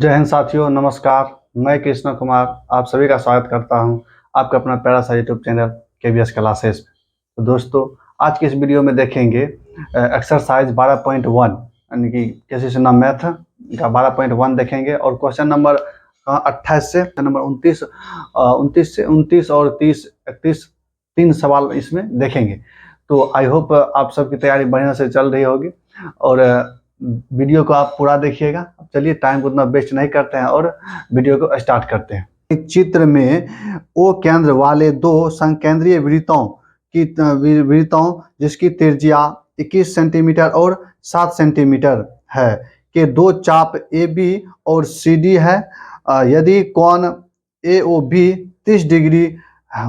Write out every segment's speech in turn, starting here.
जय हिंद साथियों, नमस्कार। मैं कृष्ण कुमार आप सभी का स्वागत करता हूं आपका अपना प्यारा सा यूट्यूब चैनल KVS क्लासेस पे। तो दोस्तों, आज के इस वीडियो में देखेंगे एक्सरसाइज 12.1 यानी कि कैसे सुना मैथ का 12.1 देखेंगे और क्वेश्चन नंबर 28 से नंबर 29 और 30 31 तीन सवाल इसमें देखेंगे। तो आई होप आप सबकी तैयारी बढ़िया से चल रही होगी और वीडियो को आप पूरा देखिएगा। चलिए, टाइम को उतना वेस्ट नहीं करते हैं और वीडियो को स्टार्ट करते हैं। एक चित्र में ओ केंद्र वाले दो संकेंद्रीय वृत्तों जिसकी त्रिज्या 21 सेंटीमीटर और 7 सेंटीमीटर है के दो चाप AB और CD है। यदि कोण AOB 30 डिग्री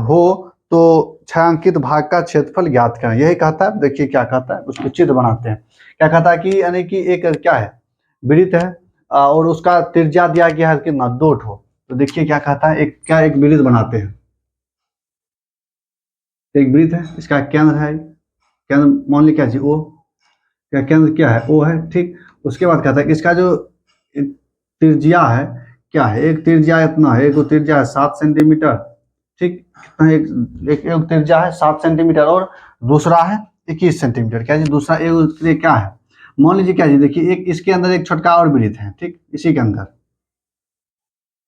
हो तो छायांकित भाग का क्षेत्रफल ज्ञात करें। यही कहता है। देखिए क्या कहता है, उसको चित्र बनाते हैं। क्या कहता है कि यानी कि एक क्या है, वृत्त है और उसका त्रिज्या दिया गया है कितना, 2 ठो। तो देखिए क्या कहता है, एक वृत्त बनाते हैं। एक वृत्त है, इसका केंद्र है, केंद्र मान लीजिए क्या चीज, O का केंद्र क्या है, O है, ठीक। उसके बाद कहता है कि इसका जो त्रिज्या है क्या है, एक त्रिज्या इतना है, एक त्रिज्या है 7 सेंटीमीटर, ठीक। एक त्रिज्या है 7 सेंटीमीटर और दूसरा है 21 सेंटीमीटर। क्या जी, दूसरा एक क्या है, मान लीजिए क्या जी, देखिए एक इसके अंदर एक छोटका और वृत्त है, ठीक, इसी के अंदर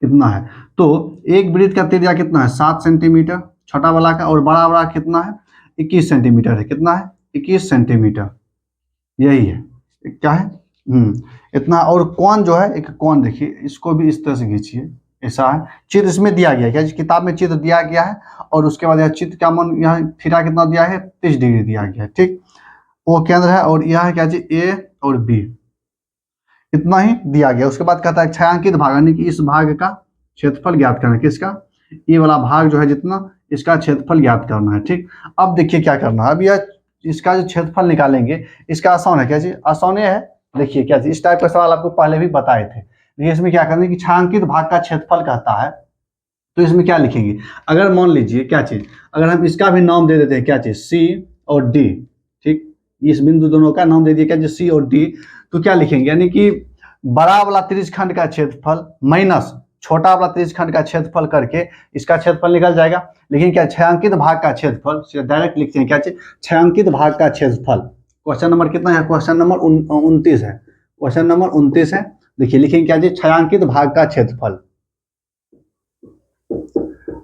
कितना है। तो एक वृत्त का त्रिज्या कितना है, 7 सेंटीमीटर छोटा वाला का, और बड़ा वाला कितना है, 21 सेंटीमीटर है। कितना है, 21 सेंटीमीटर। यही है, क्या है, इतना। और कोण जो है, एक कोण देखिए, इसको भी इस तरह से खींचिए, ऐसा है। चित्र इसमें दिया गया है, क्या किताब में चित्र दिया गया है। और उसके बाद यह चित्र का मान, यहाँ थीटा कितना दिया है, 30 डिग्री दिया गया है, ठीक। वो केंद्र है और यह है क्या चीज, A और B, इतना ही दिया गया। उसके बाद कहता है छायांकित भाग यानी कि इस भाग का क्षेत्रफल ज्ञात करना है। किसका, ये वाला भाग जो है जितना, इसका क्षेत्रफल ज्ञात करना है, ठीक। अब देखिए क्या करना है, अब यह इसका जो क्षेत्रफल निकालेंगे, इसका आसान है। क्या चीज आसान है, देखिए क्या चीज, इस टाइप का सवाल आपको पहले भी बताए थे। देखिए इसमें क्या करना है कि छायांकित भाग का क्षेत्रफल कहता है, तो इसमें क्या लिखेंगे, अगर मान लीजिए क्या चीज, अगर हम इसका भी नाम दे देते हैं, क्या चीज, C और D, ठीक। इस बिंदु दोनों का नाम दे दिया, क्या चीज, C और D। तो क्या लिखेंगे, यानी कि बड़ा वाला त्रिज्यखंड का क्षेत्रफल माइनस छोटा वाला त्रिज्यखंड का क्षेत्रफल करके इसका क्षेत्रफल निकल जाएगा। लेकिन क्या, छायांकित भाग का क्षेत्रफल डायरेक्ट लिखते हैं, क्या चीज, छायांकित भाग का क्षेत्रफल। क्वेश्चन नंबर कितना है, क्वेश्चन नंबर 29 है। क्वेश्चन नंबर 29 है। देखिए लिखेंगे क्या चीज, छायांकित भाग का क्षेत्रफल,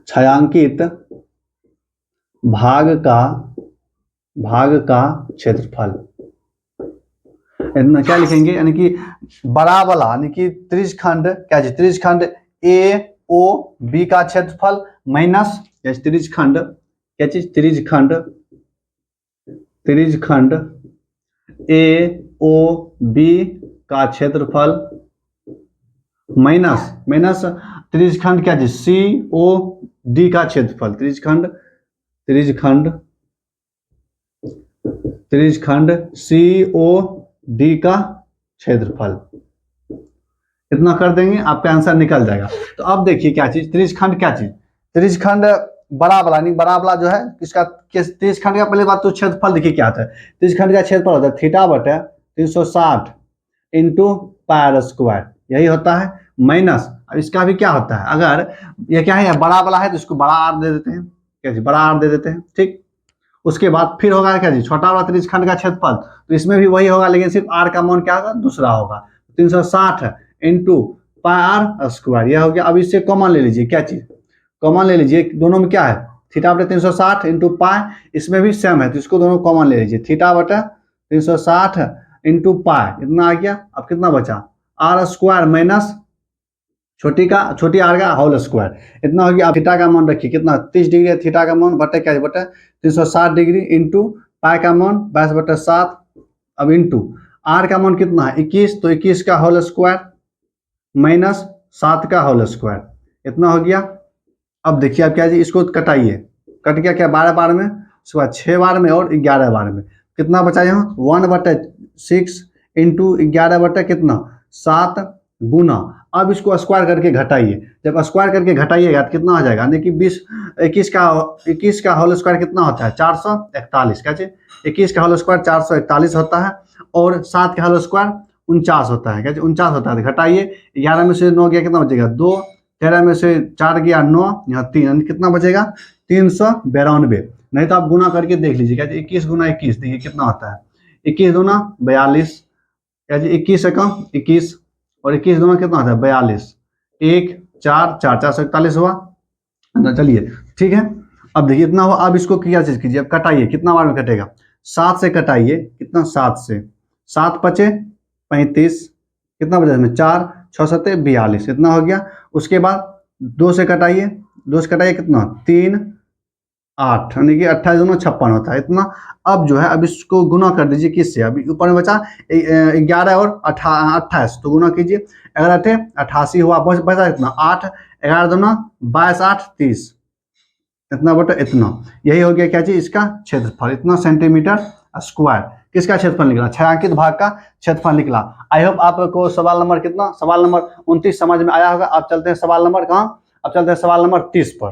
छायांकित भाग का क्षेत्रफल। इतना क्या लिखेंगे, यानी कि बड़ा वाला यानी कि त्रिज्यखंड, क्या चीज, त्रिज्यखंड AOB का क्षेत्रफल माइनस त्रिज्यखंड, क्या चीज, त्रिज्यखंड AOB का क्षेत्रफल माइनस त्रिज्यखंड क्या चीज, COD का क्षेत्रफल, त्रिज्यखंड COD का क्षेत्रफल। इतना कर देंगे, आपका आंसर निकल जाएगा। तो अब देखिए क्या चीज, त्रिज्यखंड, क्या चीज, त्रिज्यखंड बड़ा वाला नहीं, बड़ा वाला जो है इसका, त्रिज्यखंड का पहले बात तो क्षेत्रफल देखिए क्या आता है। त्रिज्यखंड का क्षेत्रफल होता है थीटा बटे 360 इंटू पाई स्क्वायर, यही होता है। माइनस, अब इसका भी क्या होता है, अगर ये क्या है, बड़ा वाला है तो इसको बड़ा R दे देते हैं, क्या जी, बड़ा R दे देते हैं, ठीक। उसके बाद फिर होगा क्या जी, छोटा वाला त्रिज्यखंड का क्षेत्रफल, तो इसमें भी वही होगा, लेकिन सिर्फ R का मान क्या होगा, दूसरा होगा। 360 इंटू पाई R स्क्वायर, यह हो गया। अब इससे कॉमन ले लीजिए, क्या चीज, कॉमन ले लीजिए, दोनों में क्या है, थीटा बटे 360 इंटू पाई, इसमें भी सेम है तो इसको दोनों कॉमन ले लीजिए, थीटा बटे 360 इंटू पाई, इतना आ गया। अब कितना बचा, R स्क्वायर माइनस छोटी R का होल स्क्वायर, इतना हो गया। अब थीटा का मान रखिए कितना, 30 डिग्री है थीटा का मान, बटे क्या, बटे 360 डिग्री इंटू पाई का मान 22/7। अब इंटू R का मान कितना है, 21, तो 21 का होल स्क्वायर माइनस 7 का होल स्क्वायर, इतना हो गया। अब देखिए अब क्या जी, इसको कटाइए, कट गया क्या, 12 बार में, उसके बाद 6 बार में और 11 बार में, कितना बचा यहाँ, 1/6 इंटू 11 बटे कितना, 7 गुना। अब इसको स्क्वायर करके घटाइए, जब स्क्वायर करके घटाइएगा तो कितना हो जाएगा, यानी कि 21 का होल स्क्वायर कितना होता है, 441। क्या चीज, 21 का होल स्क्वायर 441 होता है, और 7 का होल स्क्वायर 49 होता है। क्या 49 होता है? घटाइए, 11 में से 9 गया कितना बचेगा? 2, 13 में से 4 गया 9, यहाँ 3, कितना बचेगा? 392। नहीं तो आप गुना करके देख लीजिए। क्या 21 गुना 21 देखिए कितना होता है? 21 दूना 42। क्या 21 से कम 21, और 21 दूना कितना होता है? 42। 1 4 4 441 हुआ। तो चलिए ठीक है, अब देखिए इतना हुआ। अब इसको क्या चीज कीजिए, अब कटाइए, कितना बार में कटेगा? 7 से कटाइए, कितना? 7 से, 7 पचे 35, कितना बचा इसमें? 4 6 7 42, इतना हो गया। उसके बाद 2 से कटाइए, 2 से कटाइए कितना? 3 8, यानी कि 28 दूना 56 होता है, इतना। अब जो है, अब इसको गुना कर दीजिए किससे? अभी ऊपर में बचा 11 और 28, तो गुना कीजिए। 11 88 हुआ, बचा कितना? 8, 11 दूना 22 8 30, इतना बटा इतना। यही हो गया क्या चीज? इसका क्षेत्रफल, इतना सेंटीमीटर स्क्वायर। किसका क्षेत्रफल निकला? छायांकित भाग का क्षेत्रफल निकला। आई होप आपको सवाल नंबर कितना? सवाल नंबर 29 समझ में आया होगा। अब चलते हैं सवाल नंबर कहाँ? अब चलते हैं सवाल नंबर 30 पर।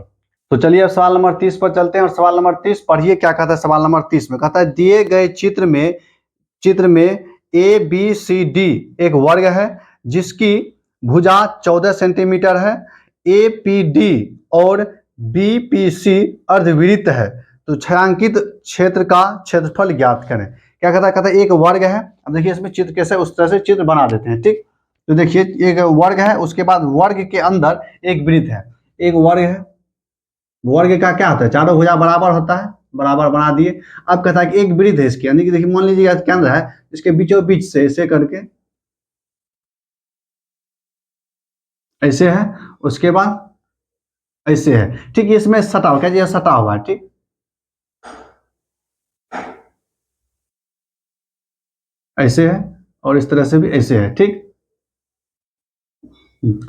तो चलिए अब सवाल नंबर 30 पर चलते हैं, और सवाल नंबर 30 पढ़िए क्या कहता है। सवाल नंबर 30 में कहता है, दिए गए चित्र में ए बी सी डी एक वर्ग है जिसकी भुजा 14 सेंटीमीटर है। ए पी डी और बी पी सी अर्धवृत्त है, तो छायांकित क्षेत्र का क्षेत्रफल ज्ञात करें। क्या कहता है? कहता है एक वर्ग है। अब देखिए इसमें चित्र कैसे, उस तरह से चित्र बना देते हैं, ठीक। तो देखिए एक वर्ग है, उसके बाद वर्ग के अंदर एक वृत्त है। एक वर्ग है, वर्ग का क्या होता है? चारों भुजा बराबर होता है, बराबर बना दिए। अब कहता है कि एक वृत्त है इसके, यानी कि देखिए मान लीजिए केंद्र है, इसके बीचों बीच से ऐसे करके ऐसे है, उसके बाद ऐसे है, ठीक। इसमें सटा हुआ, क्या सटा हुआ है, ठीक। ऐसे है, और इस तरह से भी ऐसे है, ठीक।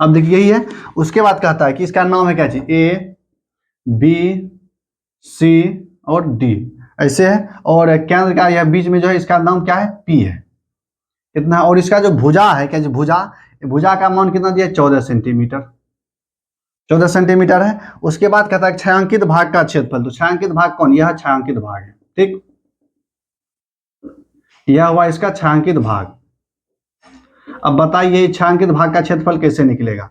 अब देखिए यही है। उसके बाद कहता है कि इसका नाम है क्या चीज? ए बी सी और डी, ऐसे है। और केंद्र का यह बीच में जो है, इसका नाम क्या है? पी है, कितना? और इसका जो भुजा है, क्या भुजा, भुजा का मान कितना दिया? 14 सेंटीमीटर, 14 सेंटीमीटर है। उसके बाद कहता है छायांकित भाग का क्षेत्रफल। तो छायांकित भाग कौन? यह छायांकित भाग है, ठीक। यह हुआ इसका छायांकित भाग। अब बताइए छायांकित भाग का क्षेत्रफल कैसे निकलेगा,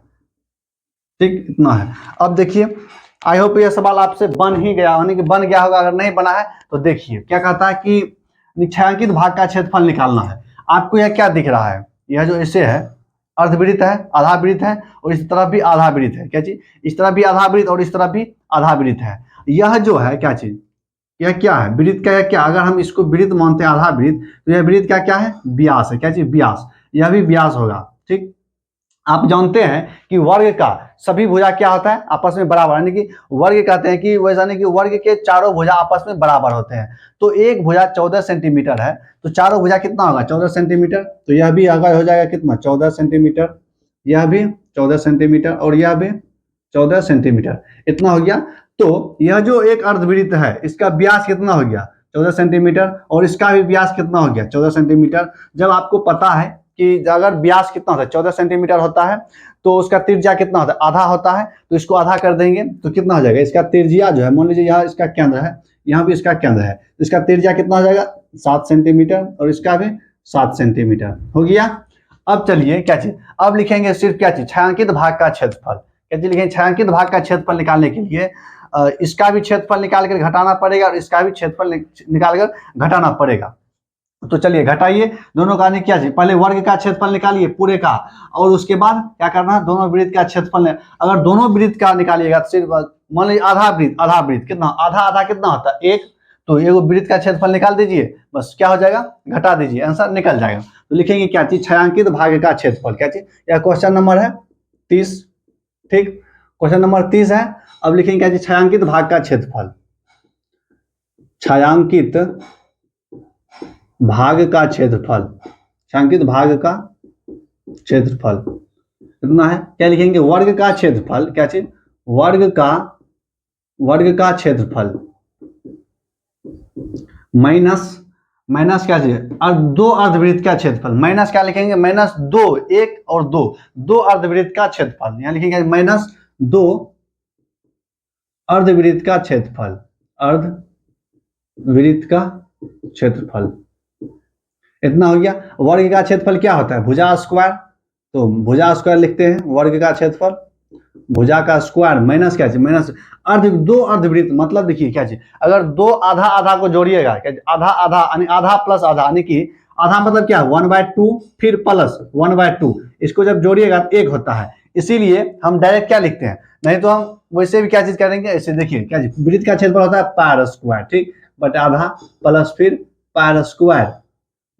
ठीक। इतना है। अब देखिए, आई होप यह सवाल आपसे बन ही गया, यानी कि बन गया होगा। अगर नहीं बना है तो देखिए क्या कहता है कि छायांकित भाग का क्षेत्रफल निकालना है। आपको यह क्या दिख रहा है? यह जो ऐसे है, अर्धवृत्त है, आधा वृत्त है, और इस तरफ भी आधा वृत्त है। क्या चीज? इस तरफ भी आधा वृत्त और इस तरफ भी आधा वृत्त है। यह जो है क्या चीज? यह क्या है? वृत्त का यह क्या? अगर हम इसको वृत्त मानते हैं, आधा वृत्त, तो यह वृत्त का क्या है? व्यास है। क्या चीज? व्यास। यह भी व्यास होगा, ठीक। आप जानते हैं कि वर्ग का सभी भुजा क्या होता है? आपस में बराबर, यानी कि वर्ग कहते हैं कि वैसा नहीं कि वर्ग के चारों भुजा आपस में बराबर होते हैं। तो एक भुजा 14 सेंटीमीटर है, तो चारों भुजा कितना होगा? 14 सेंटीमीटर। तो यह भी अगर हो जाएगा कितना? 14 सेंटीमीटर, यह भी 14 सेंटीमीटर, और यह भी 14 सेंटीमीटर, इतना हो गया। तो यह जो एक अर्धवृत्त है, इसका व्यास कितना हो गया? 14 सेंटीमीटर, और इसका भी व्यास कितना हो गया? 14 सेंटीमीटर। जब आपको पता है कि अगर व्यास कितना होता है? 14 सेंटीमीटर होता है, तो उसका त्रिज्या कितना होता है? आधा होता है। तो इसको आधा कर देंगे तो कितना हो जाएगा? इसका त्रिज्या जो है, मान लीजिए यहाँ इसका केंद्र है, यहाँ भी इसका केंद्र है, तो इसका त्रिज्या कितना हो जाएगा? 7 सेंटीमीटर, और इसका भी 7 सेंटीमीटर हो गया। अब चलिए क्या चीज, अब लिखेंगे सिर्फ क्या चीज? छायांकित भाग का क्षेत्रफल। क्या चीज लिखेंगे? छायांकित भाग का क्षेत्रफल निकालने के लिए इसका भी क्षेत्रफल निकाल कर घटाना पड़ेगा, और इसका भी क्षेत्रफल निकाल कर घटाना पड़ेगा। तो चलिए घटाइए दोनों का। क्या चीज? पहले वर्ग का क्षेत्रफल निकालिए पूरे का, और उसके बाद क्या करना है? दोनों वृत्त का क्षेत्रफल। अगर दोनों वृत्त का निकालिएगा तो सिर्फ मान लीजिए आधा वृत्त, आधा वृत्त कितना? आधा आधा कितना होता है? 1। तो एक वृत्त का क्षेत्रफल निकाल दीजिए, बस क्या हो जाएगा? घटा दीजिए, आंसर निकल जाएगा। तो लिखेंगे क्या चीज? छायांकित भाग का क्षेत्रफल। क्या चीज? यह क्वेश्चन नंबर है 30, ठीक। क्वेश्चन नंबर 30 है। अब लिखेंगे क्या चीज? छायांकित भाग का क्षेत्रफल। छायांकित भाग का क्षेत्रफल, छायांकित भाग का क्षेत्रफल कितना है? क्या लिखेंगे? वर्ग का क्षेत्रफल। क्या चीज? वर्ग का क्षेत्रफल माइनस, माइनस क्या चीज? और दो अर्धवृत्त का क्षेत्रफल। माइनस क्या लिखेंगे? माइनस 2, 1 और 2, दो अर्धवृत्त का क्षेत्रफल। यहां लिखेंगे माइनस 2 अर्धवृत्त का क्षेत्रफल, अर्धवृत्त का क्षेत्रफल। इतना हो गया। वर्ग का क्षेत्रफल क्या होता है? भुजा स्क्वायर। तो भुजा स्क्वायर लिखते हैं, वर्ग का क्षेत्रफल भुजा का स्क्वायर माइनस क्या चीज, माइनस दो अर्धवृत्त। मतलब देखिए क्या चीज, अगर दो आधा आधा को जोड़िएगा, आधा आधा यानी आधा प्लस आधा, यानी कि आधा मतलब क्या, 1/2 फिर प्लस 1/2, इसको जब जोड़िएगा तो एक होता है। इसीलिए हम डायरेक्ट क्या लिखते हैं, नहीं तो हम वैसे भी क्या चीज करेंगे, ऐसे देखिए क्या चीज, वृत्त का क्षेत्रफल होता है पार स्क्वायर, ठीक, बट आधा प्लस फिर पार स्क्वायर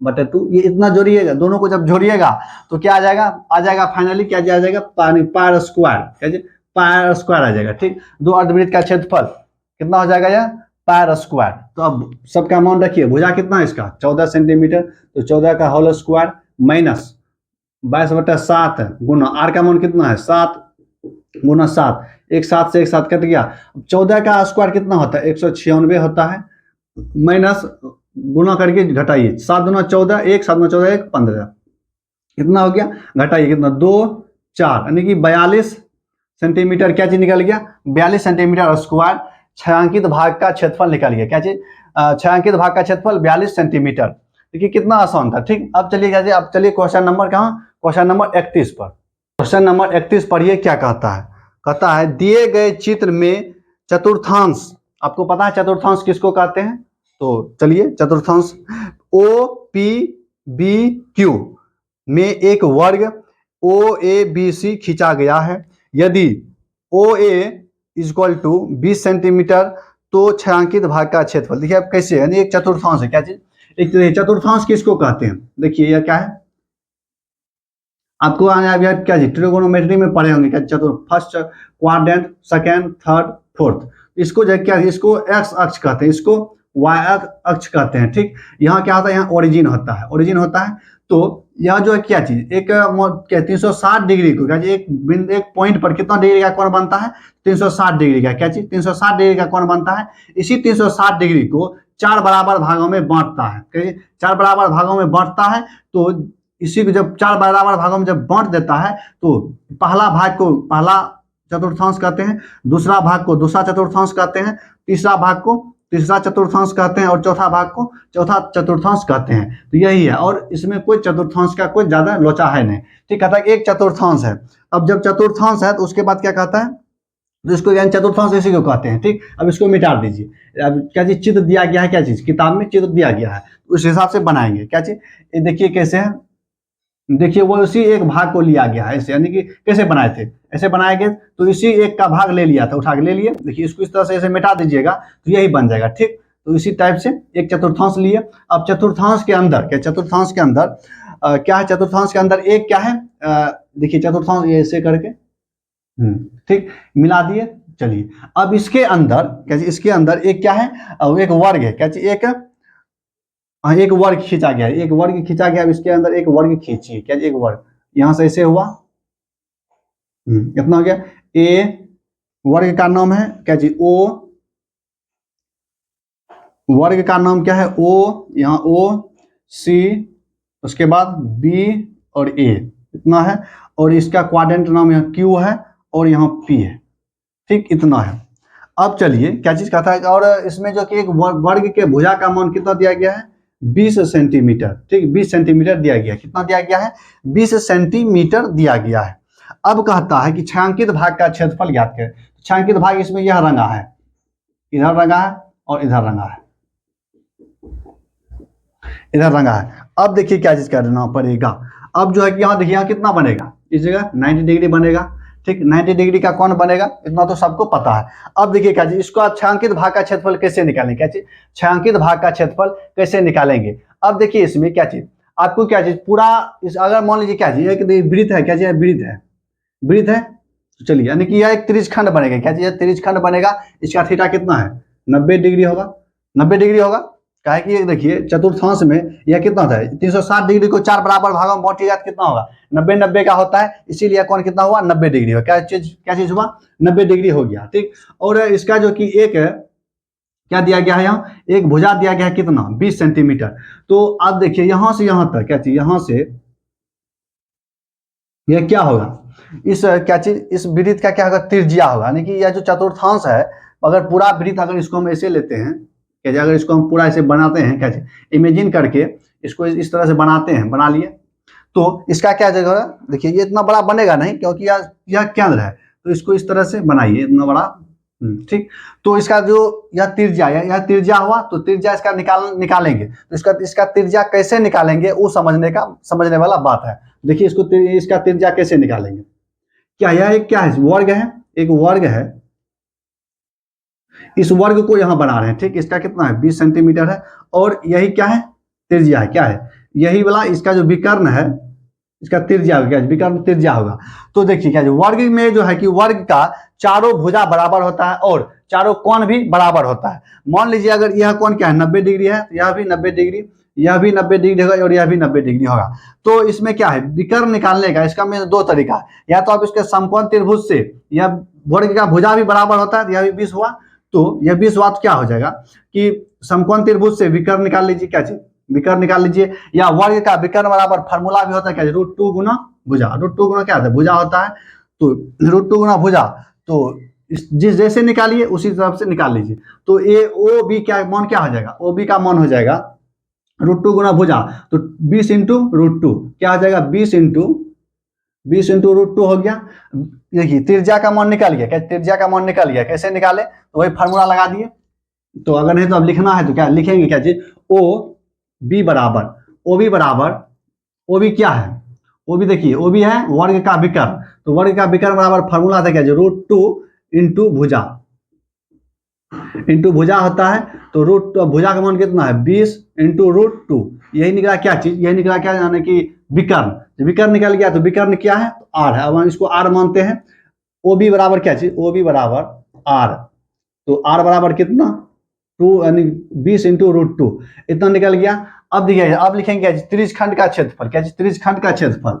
बटे 2। ये इतना जोड़िएगा, दोनों को जब जोड़िएगा तो क्या आ जाएगा फाइनली क्या आ जाएगा, पार स्क्वायर, क्या पार स्क्वायर आ जाएगा, ठीक। दो अर्धवृत्त का क्षेत्रफल कितना हो जाएगा यह, पार स्क्वायर। तो अब सबका मान रखिए, भुजा कितना है इसका 14 सेंटीमीटर, तो 14 का होल स्क्वायर माइनस 22/7 गुना आर का मान कितना है 7 गुना 7, एक 7 से एक 7 कट गया। 14 का स्क्वायर कितना होता है 196 होता है, माइनस गुना करके घटाइए, 7 गुना 14 1, 7 गुना 14 1, 15, कितना हो गया, घटाइए कितना 2 4, यानी कि 42 सेंटीमीटर क्या चीज निकल गया, 42 सेंटीमीटर स्क्वायर छायांकित भाग का क्षेत्रफल निकल गया। क्या चीज, छायांकित भाग का क्षेत्रफल 42 सेंटीमीटर। देखिए कितना आसान था, ठीक। अब चलिए क्या, अब चलिए क्वेश्चन नंबर कहाँ, क्वेश्चन नंबर 31 पर। क्वेश्चन नंबर 31 पढ़िए क्या कहता है। कहता है दिए गए चित्र में चतुर्थांश, आपको पता है चतुर्थांश किसको कहते हैं, तो चलिए चतुर्थांश ओ पी बी क्यू में एक वर्ग ओ ए बी सी खींचा गया है। यदि ओ ए इक्वल टू 20 सेंटीमीटर तो छायांकित भाग का क्षेत्रफल। देखिए अब कैसे, यानी एक चतुर्थांश है, क्या चीज, एक चतुर्थांश किसको कहते हैं। देखिए यह क्या है, आपको क्या चीज ट्रिगोनोमेट्री में पढ़े होंगे, क्या first quadrant, second, third, fourth. इसको जो क्या, इसको एक्स अक्ष कहते हैं, इसको वाई अक्ष कहते हैं, ठीक। यहाँ क्या होता है, यहाँ ओरिजिन होता है, ओरिजिन होता है। तो यह जो है क्या चीज, एक 360 डिग्री को क्या, एक पॉइंट पर कितना डिग्री का कोण बनता है, 360 डिग्री का, क्या चीज 360 डिग्री का कोण बनता है। इसी 360 डिग्री को 4 बराबर भागों में बांटता है, 4 बराबर भागों में बांटता है। तो इसी को जब 4 बराबर भागों में जब बांट देता है, तो पहला भाग को पहला चतुर्थांश कहते हैं, दूसरा भाग को दूसरा चतुर्थांश कहते हैं, तीसरा भाग को तीसरा चतुर्थांश कहते हैं, और चौथा भाग को चौथा चतुर्थांश कहते हैं। तो यही है, और इसमें कोई चतुर्थांश का कोई ज्यादा लोचा है नहीं, ठीक। कहता है एक चतुर्थांश है। अब जब चतुर्थांश है तो उसके बाद क्या कहता है, तो इसको यानी चतुर्थांश इसी को कहते हैं, ठीक। अब इसको मिटा दीजिए। अब क्या चीज चित्र दिया गया है, क्या चीज किताब में चित्र दिया गया है, उस हिसाब से बनाएंगे, क्या चीज, ये देखिए कैसे है, देखिए वो उसी एक भाग को लिया गया है ऐसे, यानी कि कैसे बनाए थे, ऐसे बनाए गए, तो इसी एक का भाग ले लिया था, उठा के ले लिए। देखिए इसको इस तरह से ऐसे मिटा दीजिएगा तो यही बन जाएगा, ठीक। तो इसी टाइप से एक चतुर्थांश लिए। अब चतुर्थांश के अंदर क्या, चतुर्थांश के अंदर क्या है, चतुर्थांश के अंदर एक क्या है, देखिए चतुर्थांश ये ऐसे करके, ठीक, मिला दिए। चलिए अब इसके अंदर क्या, इसके अंदर एक क्या है, एक वर्ग है, क्या एक, एक वर्ग खींचा गया, एक वर्ग खींचा गया। अब इसके अंदर एक वर्ग खींचिए, क्या एक वर्ग, यहां से ऐसे हुआ, कितना हो गया, ए वर्ग का नाम है क्या जी ओ, वर्ग का नाम क्या है ओ, यहाँ ओ सी, उसके बाद बी और ए, इतना है। और इसका क्वाड्रेंट नाम यहाँ क्यू है और यहाँ पी है, ठीक, इतना है। अब चलिए क्या चीज कहता है, और इसमें जो कि एक वर्ग के भुजा का मान कितना दिया गया है 20 सेंटीमीटर, ठीक, 20 सेंटीमीटर दिया गया, कितना दिया गया है 20 सेंटीमीटर दिया गया है। अब कहता है कि छायांकित भाग का क्षेत्रफल ज्ञात करें। छायांकित भाग इसमें यह रंगा है, इधर रंगा है और इधर रंगा है, इधर रंगा है। अब देखिए क्या चीज करना पड़ेगा, अब जो है कि यहाँ देखिए यहाँ कितना बनेगा, इस जगह 90 डिग्री बनेगा, ठीक, 90 डिग्री का कौन बनेगा, इतना तो सबको पता है। अब देखिए क्या चीज, इसको आप छायांकित भाग का क्षेत्रफल कैसे निकालेंगे, क्या चीज छायांकित भाग का क्षेत्रफल कैसे निकालेंगे। अब देखिए इसमें क्या चीज, आपको क्या चीज पूरा इस, अगर मान लीजिए क्या चीज एक वृत्त है, क्या चीज वृत्त है, वृत्त है, तो चलिए यानी कि यह एक त्रिज्यखंड बनेगा, क्या चीज त्रिज्यखंड बनेगा। इसका थीटा कितना है 90 डिग्री होगा, 90 डिग्री होगा। काहे कि देखिए चतुर्थांश में यह कितना था 360 डिग्री को 4 बराबर भागों में बांटिएगा तो कितना होगा 90 90 का होता है, इसीलिए कौन कितना हुआ 90 डिग्री हुआ। क्या चीज हुआ 90 डिग्री हो गया, ठीक। और इसका जो कि एक क्या दिया गया है, यहाँ एक भुजा दिया गया है कितना 20 सेंटीमीटर। तो अब देखिए यहां से यहां तक क्या चीज, यहां से यह क्या होगा, इस क्या चीज इस वृत्त का क्या होगा त्रिज्या होगा, यानी कि यह जो चतुर्थांश है, अगर पूरा वृत्त अगर इसको हम ऐसे लेते हैं, क्या जी, अगर इसको हम पूरा ऐसे बनाते हैं, क्या जी, इमेजिन करके इसको इस तरह से बनाते हैं, बना लिए, तो इसका क्या जगह, देखिए ये इतना बड़ा बनेगा नहीं क्योंकि यह केंद्र है, तो इसको इस तरह से बनाइए, इतना बड़ा, ठीक। तो इसका जो यह त्रिज्या, यह त्रिज्या हुआ, तो त्रिज्या इसका निकालेंगे, तो इसका त्रिज्या कैसे निकालेंगे वो समझने वाला बात है। देखिए इसका त्रिज्या कैसे निकालेंगे, क्या यह एक क्या है, वर्ग है, एक वर्ग है, इस वर्ग को यहां बना रहे हैं, ठीक। इसका कितना है, 20 सेंटीमीटर है, और यही क्या है, त्रिज्या है, क्या है, यही वाला इसका जो विकर्ण है, इसका त्रिज्या होगा, क्या विकर्ण त्रिज्या होगा। तो देखिए क्या, वर्ग में जो है कि वर्ग का चारों भुजा बराबर होता है और चारों कोण भी बराबर होता है। मान लीजिए अगर यह कोण क्या है, 90 डिग्री है, यह भी 90 डिग्री, यह भी 90 डिग्री होगा और यह भी 90 डिग्री होगा। तो इसमें क्या है, विकर्ण निकालने का इसका में दो तरीका है, या तो आप इसके समकोण त्रिभुज से, यह वर्ग का भुजा भी बराबर होता है, यह भी 20 हुआ, तो यह 20 हुआ, तो क्या हो जाएगा कि समकोण त्रिभुज से विकर्ण निकाल लीजिए, क्या चीज, विकर्ण निकाल लीजिए, या वर्ग का विकर्ण बराबर फार्मूला भी होता है, क्या √2 गुना भुजा, √2 गुना क्या होता है, भुजा होता है, तो √2 गुना भुजा, तो जिस जैसे निकालिए उसी तरफ से निकाल लीजिए। तो ए ओ बी क्या मान क्या हो जाएगा, ओ बी का मान हो जाएगा √2 गुना भुजा, तो 20 इंटू √2 क्या हो जाएगा, 20 इंटू √2 हो गया। देखिए त्रिज्या का मान निकाल गया, क्या त्रिज्या का मान निकाल गया, कैसे निकाले, तो वही फार्मूला लगा दिए। तो अगर नहीं तो अब लिखना है तो क्या लिखेंगे, क्या चीज, ओ बी बराबर, ओ बी बराबर, ओ बी क्या है, ओ बी देखिए, ओ बी है वर्ग का विकर्ण, तो वर्ग का विकर्ण बराबर फार्मूला था क्या, √2 इंटू भुजा, इंटू भुजा होता है, तो भुजा का मान कितना है, 20 इंटू √2, यही निकला क्या चीज, यही निकला क्या, यानी कि विकर्ण, विकर्ण निकल गया, तो विकर्ण क्या है, तो आर है, अब हम इसको आर मानते हैं। ओ बी बराबर क्या चीज, ओ बी बराबर आर, तो आर बराबर कितना, 2 यानी 20 इंटू √2, इतना निकल गया। अब देखिए, अब लिखेंगे त्रिज्यखंड का क्षेत्रफल, क्या त्रिज्यखंड का क्षेत्रफल,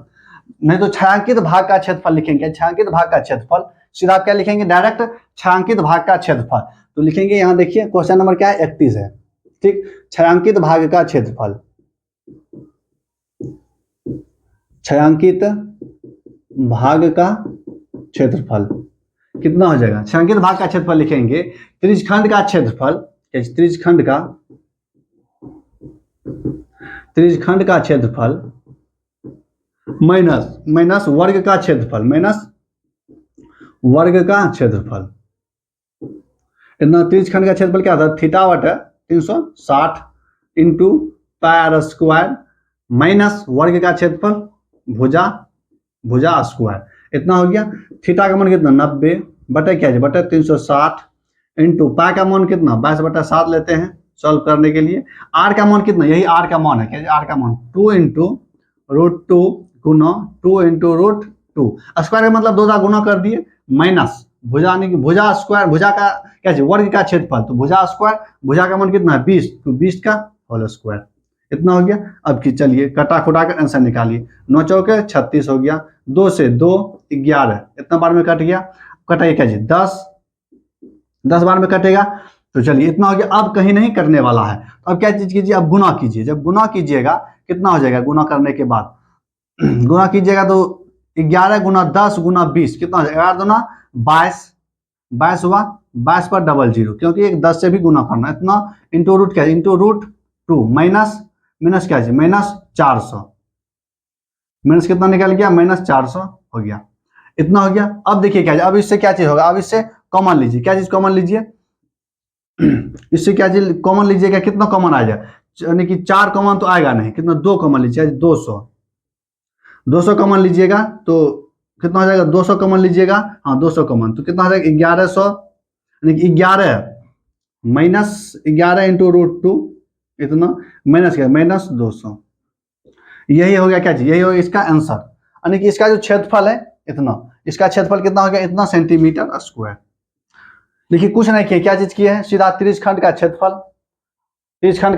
नहीं तो छायांकित भाग का क्षेत्रफल लिखेंगे, छायांकित भाग का क्षेत्रफल, सीधा आप क्या लिखेंगे, डायरेक्ट छायांकित भाग का क्षेत्रफल। तो लिखेंगे यहाँ देखिए क्वेश्चन नंबर क्या है, 31 है, ठीक। छायांकित भाग का क्षेत्रफल, छायांकित भाग का क्षेत्रफल कितना हो जाएगा, छायांकित भाग का क्षेत्रफल लिखेंगे, त्रिज्यखंड का क्षेत्रफल, त्रिज्यखंड का क्षेत्रफल माइनस वर्ग का क्षेत्रफल, माइनस वर्ग का क्षेत्रफल, इतना त्रिज्यखंड का क्षेत्रफल क्या था, थीटा बटा 360 इंटू पाई स्क्वायर, माइनस वर्ग का क्षेत्रफल भुजा स्क्वायर, इतना हो गया। थीटा का मान कितना, 90 बटे क्या है, बटे 360 इंटू पाई का मान कितना, 22/7 लेते हैं सॉल्व करने के लिए। आर का मान कितना, यही आर का मान है, क्या आर का मान 2 इंटू √2 गुना 2 इंटू √2, स्क्वायर का मतलब 2 का गुना कर दिए, माइनस भुजा यानी कि भुजा स्क्वायर, भुजा का क्या है, वर्ग का क्षेत्रफल, तो भुजा स्क्वायर, भुजा का मान कितना है 20, तो 20 का होल स्क्वायर, इतना हो गया। अब कि चलिए कटा खुटा कर आंसर निकालिए, 9 चौके 36 हो गया, 2 से 2 11, इतना बार में कट गया, कटेगा क्या जी, 10 बार में कटेगा, तो चलिए इतना हो गया। अब कहीं नहीं करने वाला है, अब क्या चीज कीजिए, अब गुना कीजिए, जब गुना कीजिएगा कितना हो जाएगा, गुना करने के बाद गुना कीजिएगा तो 11 गुना 10 गुना 20 कितना हो जाएगा, 11 दूना 22 हुआ, 22 पर डबल जीरो, क्योंकि एक 10 से भी गुना करना, इतना इंटू रूट क्या, इंटू √2 माइनस क्या है, माइनस 400, माइनस कितना निकल गया, माइनस 400 हो गया, इतना हो गया। अब देखिए क्या, अब इससे क्या चीज होगा, अब इससे कॉमन लीजिए, क्या चीज कॉमन लीजिए, इससे क्या चीज कॉमन लीजिएगा, कितना कॉमन आ जाए, यानी कि 4 कॉमन तो आएगा नहीं, कितना 2 कॉमन लीजिए, 200 कॉमन लीजिएगा तो कितना हो जाएगा, 200 कॉमन लीजिएगा, हाँ 200 कॉमन, तो कितना हो जाएगा 1100, यानी कि 11 माइनस 11 इंटू √2, इतना माइनस क्या, माइनस 200, यही हो गया क्या चीज, यही हो गया इसका आंसर, यानी कि इसका जो क्षेत्रफल है इतना, इसका क्षेत्रफल कितना हो गया, इतना सेंटीमीटर स्क्वायर। देखिए कुछ नहीं किया, क्या चीज किए है, सीधा त्रिज्यखंड का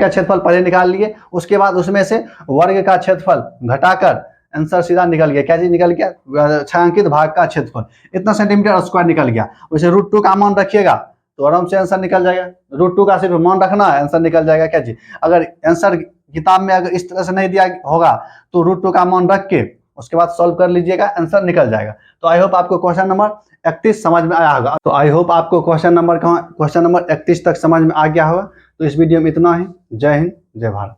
क्षेत्रफल पहले निकाल लिए, उसके बाद उसमें से वर्ग का क्षेत्रफल घटाकर आंसर सीधा निकल गया, क्या चीज निकल गया, छायांकित भाग का क्षेत्रफल इतना सेंटीमीटर स्क्वायर निकल गया। वैसे √2 का मान रखिएगा तो आराम से आंसर निकल जाएगा, √2 का सिर्फ मान रखना है, आंसर निकल जाएगा। क्या चीज, अगर आंसर किताब में अगर इस तरह से नहीं दिया होगा तो √2 का मान रख के उसके बाद सॉल्व कर लीजिएगा, आंसर निकल जाएगा। तो आई होप आपको क्वेश्चन नंबर 31 समझ में आया होगा। तो आई होप आपको क्वेश्चन नंबर 31 तक समझ में आ गया होगा। तो इस वीडियो में इतना ही। जय हिंद, जय भारत।